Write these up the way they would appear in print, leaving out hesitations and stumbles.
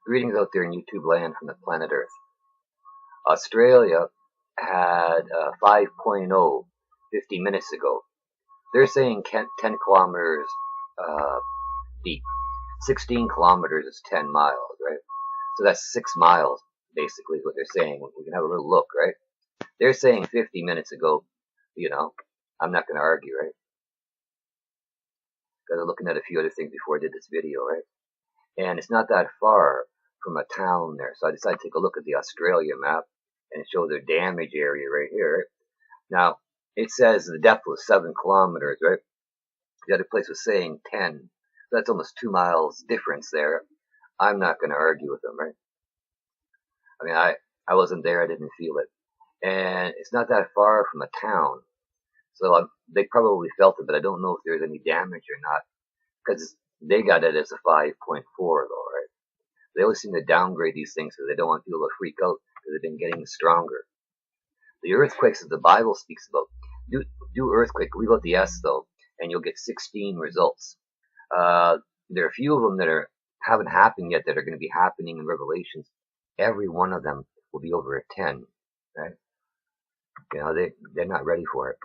Greetings out there in YouTube land from the planet Earth. Australia had 5.0 50 minutes ago. They're saying 10 kilometers deep. 16 kilometers is 10 miles, right? So that's 6 miles, basically, is what they're saying. We can have a little look, right? They're saying 50 minutes ago, I'm not going to argue, right? Because I'm looking at a few other things before I did this video, right? And it's not that far from a town there. So I decided to take a look at the Australia map and show their damage area right here. Right? Now, it says the depth was 7 kilometers, right? The other place was saying 10. So that's almost 2 miles difference there. I'm not going to argue with them, right? I mean, I wasn't there. I didn't feel it. And it's not that far from a town. So they probably felt it, but I don't know if there's any damage or not. Because they got it as a 5.4 though, right? They always seem to downgrade these things because they don't want people to freak out because they've been getting stronger. The earthquakes that the Bible speaks about, do earthquake, leave out the S though, and you'll get 16 results. There are a few of them that haven't happened yet that are going to be happening in Revelations. Every one of them will be over a 10, right? They're not ready for it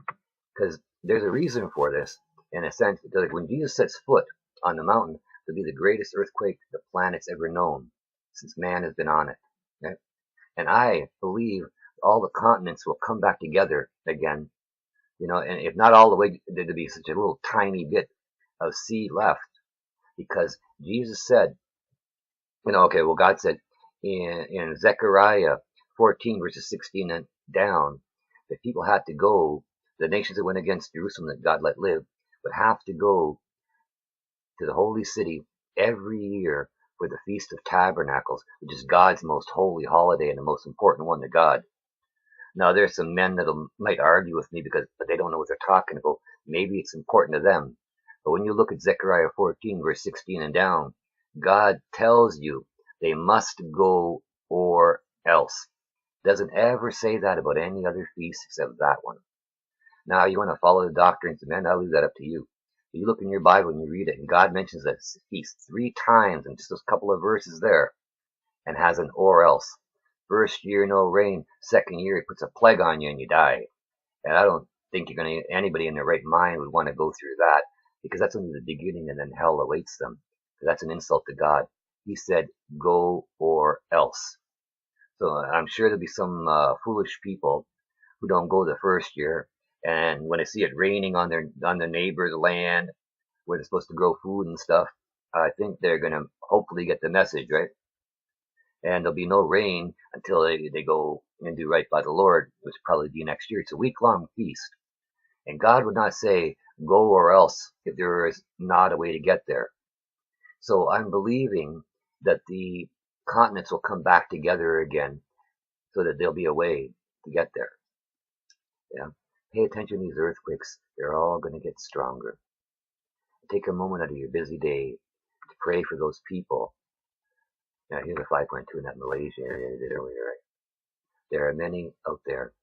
because there's a reason for this. In a sense, like when Jesus sets foot on the mountain, it'll be the greatest earthquake the planet's ever known since man has been on it. Right? And I believe all the continents will come back together again. And if not all the way, there'll be such a little tiny bit of sea left, because Jesus said, God said in Zechariah 14 verses 16 and down, that people had to go, the nations that went against Jerusalem that God let live, would have to go to the holy city every year for the Feast of Tabernacles, which is God's most holy holiday and the most important one to God. Now, there's some men that might argue with me but they don't know what they're talking about. Maybe it's important to them. But when you look at Zechariah 14, verse 16 and down, God tells you they must go or else. Doesn't ever say that about any other feast except that one. Now, you want to follow the doctrines of men, I'll leave that up to you. You look in your Bible and you read it, and God mentions that feast 3 times in just those couple of verses there, and has an or else. First year, no rain. Second year, he puts a plague on you and you die. And I don't think anybody in their right mind would want to go through that, because that's only the beginning and then hell awaits them. That's an insult to God. He said, go or else. So I'm sure there'll be some foolish people who don't go the first year, and when they see it raining on their neighbor's land where they're supposed to grow food and stuff, I think they're going to hopefully get the message, right? And there'll be no rain until they go and do right by the Lord, which will probably be next year. It's a week-long feast. And God would not say, go or else, if there is not a way to get there. So I'm believing that the continents will come back together again so that there'll be a way to get there. Yeah. Pay attention to these earthquakes. They're all going to get stronger. Take a moment out of your busy day to pray for those people. Now, here's a 5.2 in that Malaysia area I did earlier. Right? There are many out there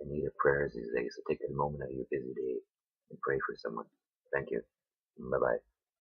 in need of prayers these days, so take a moment out of your busy day and pray for someone. Thank you. Bye-bye.